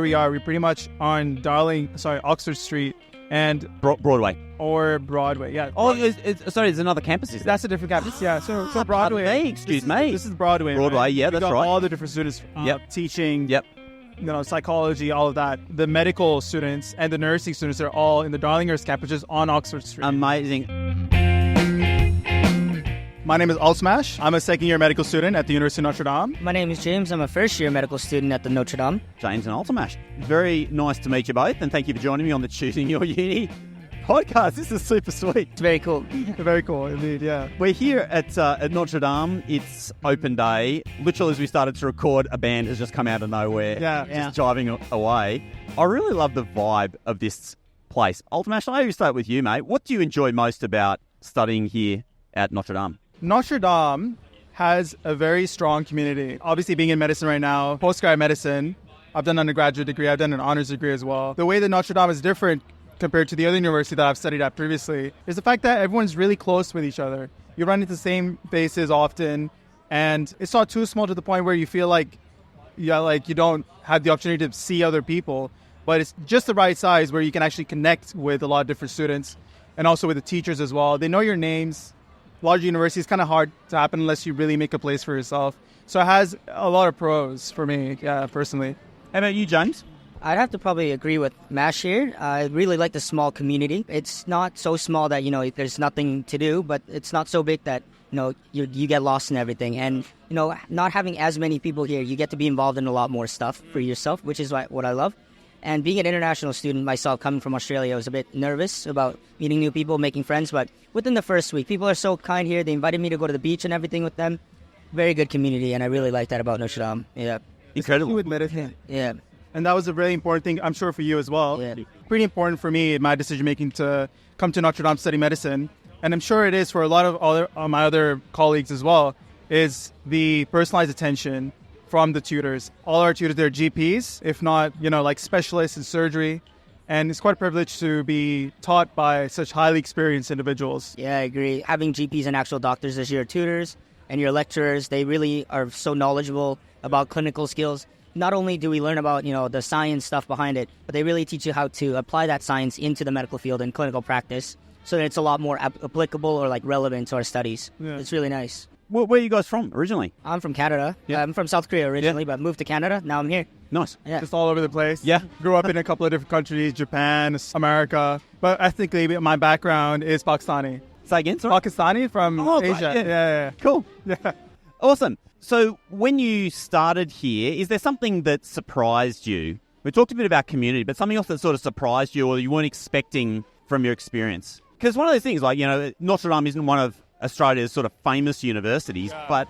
we are. We're pretty much on Oxford Street and Broadway. Or Broadway, yeah. Oh, sorry, there's another campus, is there? That's a different campus, yeah. So Broadway. Excuse me. This is Broadway. Broadway, right? yeah, that's got right. all the different students teaching. Yep. Psychology, all of that. The medical students and the nursing students are all in the Darlinghurst campus, which is on Oxford Street. Amazing. My name is Alsmash. I'm a second-year medical student at the University of Notre Dame. My name is James. I'm a first-year medical student at the Notre Dame. James and Altamash. Very nice to meet you both, and thank you for joining me on the Choosing Your Uni podcast. This is super sweet. It's very cool. Very cool, indeed, yeah. We're here at Notre Dame. It's open day. Literally, as we started to record, a band has just come out of nowhere, just jiving away. I really love the vibe of this place. Altamash, I'll start with you, mate. What do you enjoy most about studying here at Notre Dame? Notre Dame has a very strong community. Obviously, being in medicine right now, postgrad medicine, I've done an undergraduate degree, I've done an honors degree as well. The way that Notre Dame is different compared to the other university that I've studied at previously is the fact that everyone's really close with each other. You run into the same faces often, and it's not too small to the point where you feel like you don't have the opportunity to see other people, but it's just the right size where you can actually connect with a lot of different students and also with the teachers as well. They know your names. Large university is kind of hard to happen unless you really make a place for yourself. So it has a lot of pros for me, personally. How about you, James? I'd have to probably agree with Mash here. I really like the small community. It's not so small that, there's nothing to do, but it's not so big that, you get lost in everything. And, not having as many people here, you get to be involved in a lot more stuff for yourself, which is what I love. And being an international student myself, coming from Australia, I was a bit nervous about meeting new people, making friends. But within the first week, people are so kind here. They invited me to go to the beach and everything with them. Very good community, and I really like that about Notre Dame. Yeah. Incredible. With medicine. Yeah. And that was a really important thing, I'm sure, for you as well. Yeah. Pretty important for me in my decision-making to come to Notre Dame to study medicine. And I'm sure it is for a lot of my other colleagues as well, is the personalized attention from the tutors. All our tutors, they're GPs, if not, specialists in surgery. And it's quite a privilege to be taught by such highly experienced individuals. Yeah, I agree. Having GPs and actual doctors as your tutors and your lecturers, they really are so knowledgeable about clinical skills. Not only do we learn about, the science stuff behind it, but they really teach you how to apply that science into the medical field and clinical practice so that it's a lot more applicable or relevant to our studies. Yeah. It's really nice. Where are you guys from originally? I'm from Canada. Yeah. I'm from South Korea originally, but moved to Canada. Now I'm here. Nice. Yeah. Just all over the place. Yeah. Grew up in a couple of different countries, Japan, America. But ethnically, my background is Pakistani. Say again, sorry? Pakistani from Asia. Yeah. Cool. Yeah. Awesome. So when you started here, is there something that surprised you? We talked a bit about community, but something else that sort of surprised you or you weren't expecting from your experience? Because one of those things, Notre Dame isn't one of Australia's sort of famous universities, but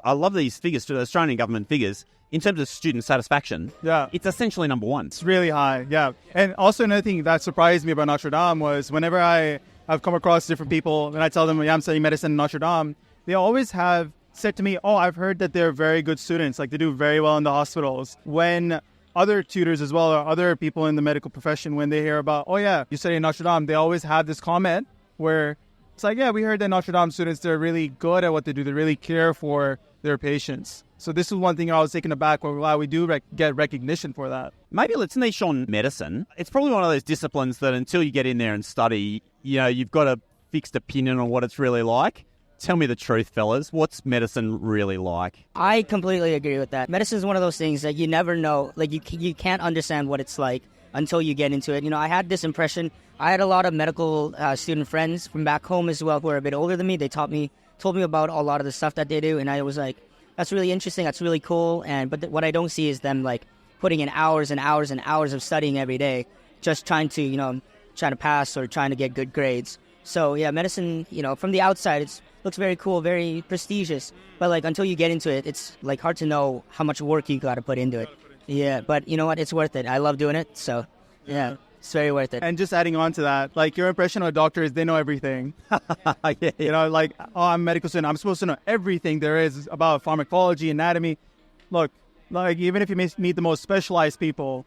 I love these figures, Australian government figures, in terms of student satisfaction. Yeah. It's essentially number one. It's really high, yeah. And also another thing that surprised me about Notre Dame was whenever I've come across different people and I tell them, I'm studying medicine in Notre Dame, they always have said to me, I've heard that they're very good students, they do very well in the hospitals. When other tutors as well, or other people in the medical profession, when they hear about, you study in Notre Dame, they always have this comment where it's we heard that Notre Dame students, they're really good at what they do. They really care for their patients. So this is one thing I was taken aback why we do get recognition for that. Maybe let's niche on medicine. It's probably one of those disciplines that until you get in there and study, you've got a fixed opinion on what it's really like. Tell me the truth, fellas. What's medicine really like? I completely agree with that. Medicine is one of those things that you never know. You can't understand what it's like until you get into it. I had this impression. I had a lot of medical student friends from back home as well who are a bit older than me. They told me about a lot of the stuff that they do, and I was like, that's really interesting. That's really cool. But what I don't see is them putting in hours and hours and hours of studying every day, just trying to pass or trying to get good grades. So yeah, medicine, from the outside, it looks very cool, very prestigious. But until you get into it, it's hard to know how much work you got to put into it. Yeah, but you know what? It's worth it. I love doing it. So yeah, it's very worth it. And just adding on to that, your impression of a doctor is they know everything. Yeah. I'm a medical student, I'm supposed to know everything there is about pharmacology, anatomy. Look, even if you meet the most specialized people,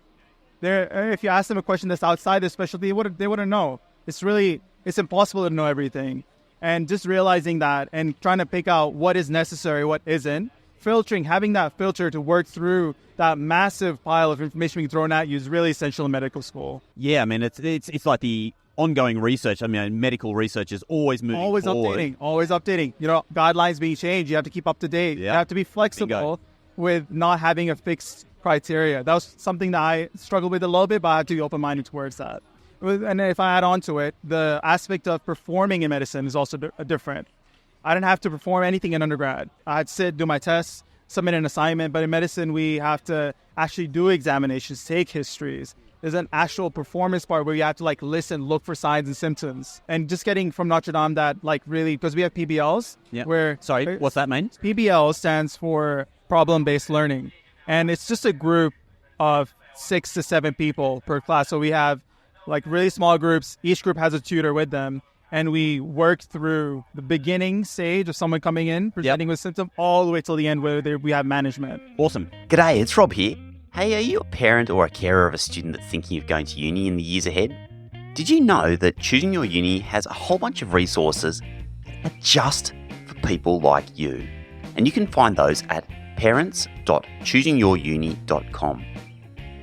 if you ask them a question that's outside their specialty, they wouldn't know. It's impossible to know everything. And just realizing that and trying to pick out what is necessary, what isn't, filtering, having that filter to work through that massive pile of information being thrown at you is really essential in medical school. Yeah, I mean, it's like the ongoing research. I mean, medical research is always moving forward. Always updating. Guidelines being changed. You have to keep up to date. Yeah. You have to be flexible with not having a fixed criteria. That was something that I struggled with a little bit, but I had to be open-minded towards that. And if I add on to it, the aspect of performing in medicine is also different. I didn't have to perform anything in undergrad. I had to sit, do my tests, submit an assignment. But in medicine, we have to actually do examinations, take histories. There's an actual performance part where you have to listen, look for signs and symptoms. And just getting from Notre Dame that really, because we have PBLs. Yeah. Sorry, what's that mean? PBL stands for problem-based learning. And it's just a group of 6 to 7 people per class. So we have really small groups. Each group has a tutor with them. And we work through the beginning stage of someone coming in, presenting with symptoms, all the way till the end where we have management. Awesome. G'day, it's Rob here. Hey, are you a parent or a carer of a student that's thinking of going to uni in the years ahead? Did you know that Choosing Your Uni has a whole bunch of resources that are just for people like you? And you can find those at parents.choosingyouruni.com.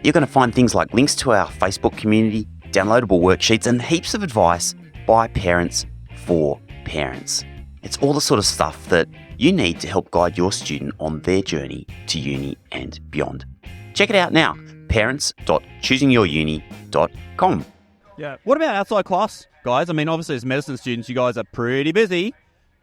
You're going to find things like links to our Facebook community, downloadable worksheets, and heaps of advice by parents for parents. It's all the sort of stuff that you need to help guide your student on their journey to uni and beyond. Check it out now, parents.choosingyouruni.com. Yeah. What about outside class, guys? I mean, obviously as medicine students, you guys are pretty busy,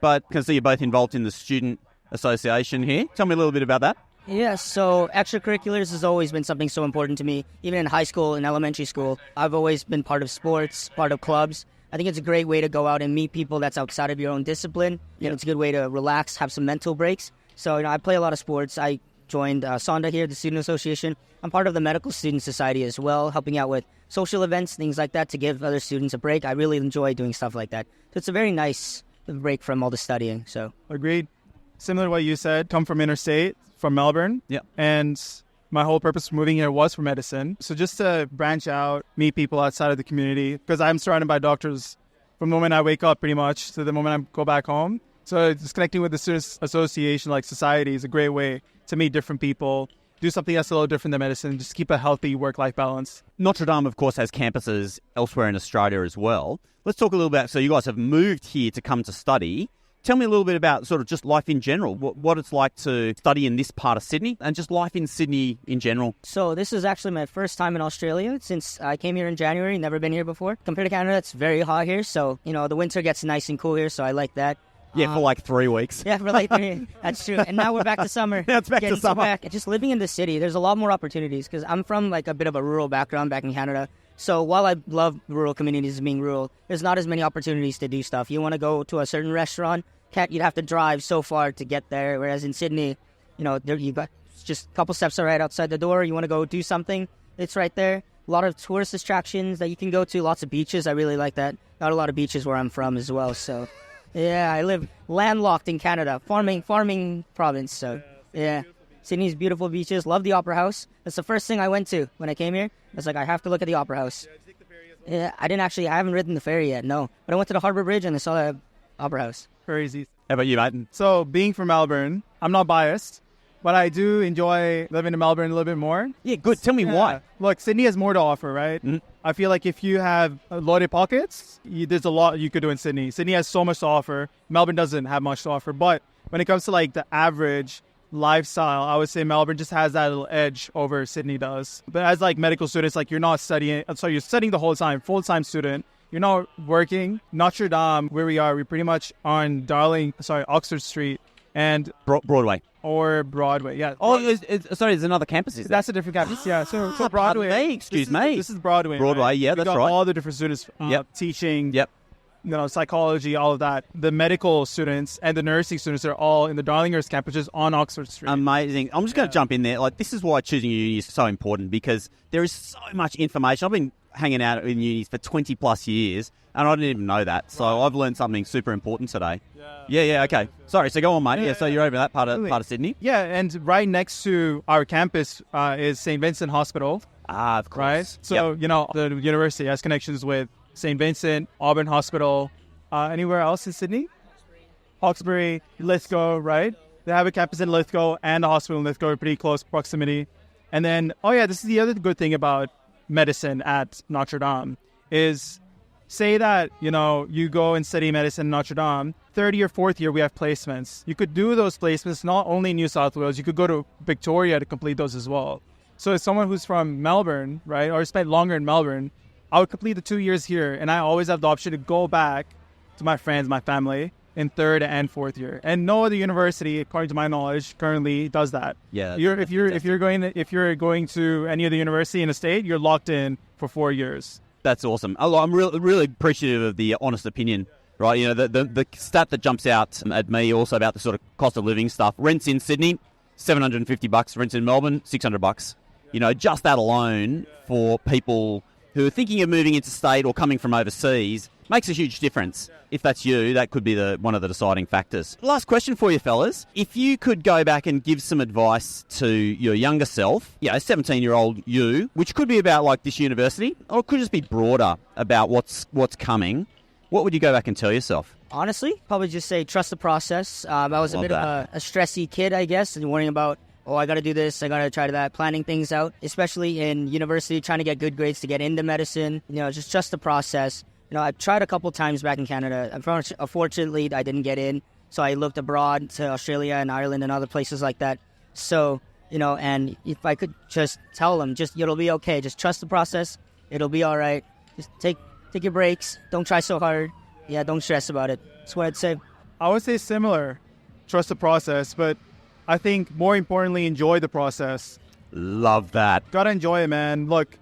but I can see you're both involved in the student association here. Tell me a little bit about that. Yeah, so extracurriculars has always been something so important to me. Even in high school and elementary school, I've always been part of sports, part of clubs. I think it's a great way to go out and meet people that's outside of your own discipline. It's a good way to relax, have some mental breaks. So, I play a lot of sports. I joined Sonda here, the Student Association. I'm part of the Medical Student Society as well, helping out with social events, things like that, to give other students a break. I really enjoy doing stuff like that. So it's a very nice break from all the studying. So agreed. Similar to what you said, come from interstate, from Melbourne. Yeah. And my whole purpose for moving here was for medicine. So just to branch out, meet people outside of the community, because I'm surrounded by doctors from the moment I wake up pretty much to the moment I go back home. So just connecting with the Students Association, society, is a great way to meet different people, do something that's a little different than medicine, just keep a healthy work-life balance. Notre Dame, of course, has campuses elsewhere in Australia as well. Let's talk a little bit. So you guys have moved here to come to study. Tell me a little bit about sort of just life in general, what it's like to study in this part of Sydney and just life in Sydney in general. So this is actually my first time in Australia since I came here in January. Never been here before. Compared to Canada, it's very hot here. So, the winter gets nice and cool here, so I like that. Yeah, for 3 weeks. Yeah, for 3. That's true. And now we're back to summer. Now it's back to summer. Just living in the city, there's a lot more opportunities because I'm from a bit of a rural background back in Canada. So while I love rural communities being rural, there's not as many opportunities to do stuff. You want to go to a certain restaurant, you'd have to drive so far to get there. Whereas in Sydney, you got just a couple steps right outside the door. You want to go do something, it's right there. A lot of tourist attractions that you can go to, lots of beaches. I really like that. Not a lot of beaches where I'm from as well. So, yeah, I live landlocked in Canada, farming province. So, yeah, Sydney's beautiful beaches. Love the Opera House. That's the first thing I went to when I came here. I was like, I have to look at the Opera House. Yeah, I haven't ridden the ferry yet, no. But I went to the Harbour Bridge and I saw the Opera House. Crazy. How about you, mate? So being from Melbourne, I'm not biased, but I do enjoy living in Melbourne a little bit more. Yeah, good. Tell me why. Look, Sydney has more to offer, right? Mm-hmm. I feel like if you have loaded pockets, there's a lot you could do in Sydney. Sydney has so much to offer. Melbourne doesn't have much to offer. But when it comes to the average lifestyle, I would say Melbourne just has that little edge over Sydney does. But as medical students, you're not studying. You're studying the whole time, full-time student. You're not working. Notre Dame, where we are, we're pretty much on Oxford Street and Broadway. Or Broadway, yeah. Oh, sorry, there's another campus, is there? That's a different campus, yeah. So Broadway. Pardon me, excuse me. This is Broadway. Broadway, right? yeah, We that's got right. all the different students teaching, psychology, all of that. The medical students and the nursing students are all in the Darlinghurst campus, which is on Oxford Street. Amazing. I'm just going to jump in there. This is why choosing your uni is so important, because there is so much information. I've been hanging out in unis for 20 plus years and I didn't even know that. So I've learned something super important today. Yeah, okay. Sorry, so go on, mate. So you're over that part of Sydney? Yeah, and right next to our campus is St. Vincent Hospital. Ah, of course. Right? So, the university has connections with St. Vincent, Auburn Hospital, anywhere else in Sydney? Hawkesbury, let's go, right? They have a campus in Lithgow and a hospital in Lithgow, pretty close proximity. And then, this is the other good thing about medicine at Notre Dame is, say that, you go and study medicine in Notre Dame, third year, fourth year, we have placements. You could do those placements not only in New South Wales, you could go to Victoria to complete those as well. So as someone who's from Melbourne, right, or spent longer in Melbourne, I would complete the 2 years here, and I always have the option to go back to my friends, my family, in third and fourth year. And no other university, according to my knowledge, currently does that. Yeah. If you're going to any other university in the state, you're locked in for 4 years. That's awesome. I'm really appreciative of the honest opinion, right? The stat that jumps out at me also about the sort of cost of living stuff. Rents in Sydney, $750. Rents in Melbourne, $600. Just that alone for people who are thinking of moving interstate or coming from overseas makes a huge difference. If that's you, that could be one of the deciding factors. Last question for you, fellas. If you could go back and give some advice to your younger self, 17-year-old you, which could be about like this university, or it could just be broader about what's coming, what would you go back and tell yourself? Honestly, probably just say trust the process. I was a bit of a stressy kid, I guess, and worrying about, I got to do this, I got to try that, planning things out, especially in university, trying to get good grades to get into medicine. Just trust the process. I've tried a couple times back in Canada. Unfortunately, I didn't get in, so I looked abroad to Australia and Ireland and other places like that. So, and if I could just tell them, it'll be okay. Just trust the process. It'll be all right. Just take your breaks. Don't try so hard. Yeah, don't stress about it. That's what I'd say. I would say similar. Trust the process, but I think more importantly, enjoy the process. Love that. Gotta enjoy it, man. Look,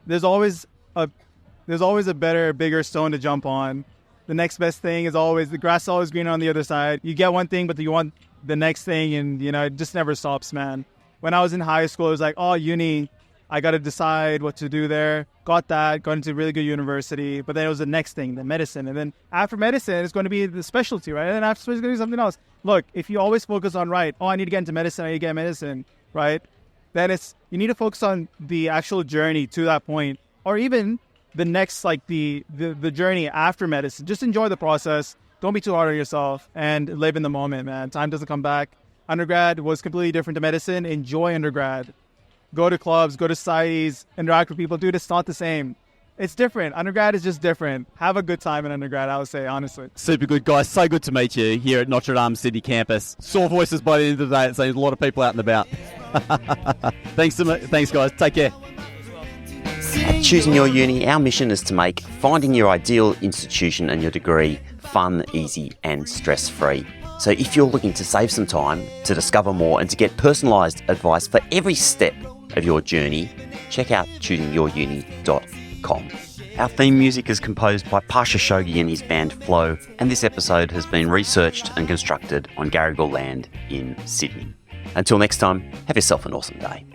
there's always a better, bigger stone to jump on. The next best thing is the grass is always greener on the other side. You get one thing, but you want the next thing, and, it just never stops, man. When I was in high school, it was like, uni, I got to decide what to do there. Got into a really good university, but then it was the next thing, the medicine. And then after medicine, it's going to be the specialty, right? And then after it's going to be something else. Look, if you always focus on, I need to get into medicine, I need to get medicine, right? Then you need to focus on the actual journey to that point, or even the next, the journey after medicine. Just enjoy the process. Don't be too hard on yourself and live in the moment, man. Time doesn't come back. Undergrad was completely different to medicine. Enjoy undergrad. Go to clubs, go to societies, interact with people. Dude, it's not the same. It's different. Undergrad is just different. Have a good time in undergrad, I would say, honestly. Super good, guys. So good to meet you here at Notre Dame Sydney campus. Sore voices by the end of the day. It seems a lot of people out and about. Thanks so much. Thanks, guys. Take care. At Choosing Your Uni, our mission is to make finding your ideal institution and your degree fun, easy and stress-free. So if you're looking to save some time, to discover more and to get personalised advice for every step of your journey, check out choosingyouruni.com. Our theme music is composed by Pasha Shogi and his band Flow, and this episode has been researched and constructed on Garigal land in Sydney. Until next time, have yourself an awesome day.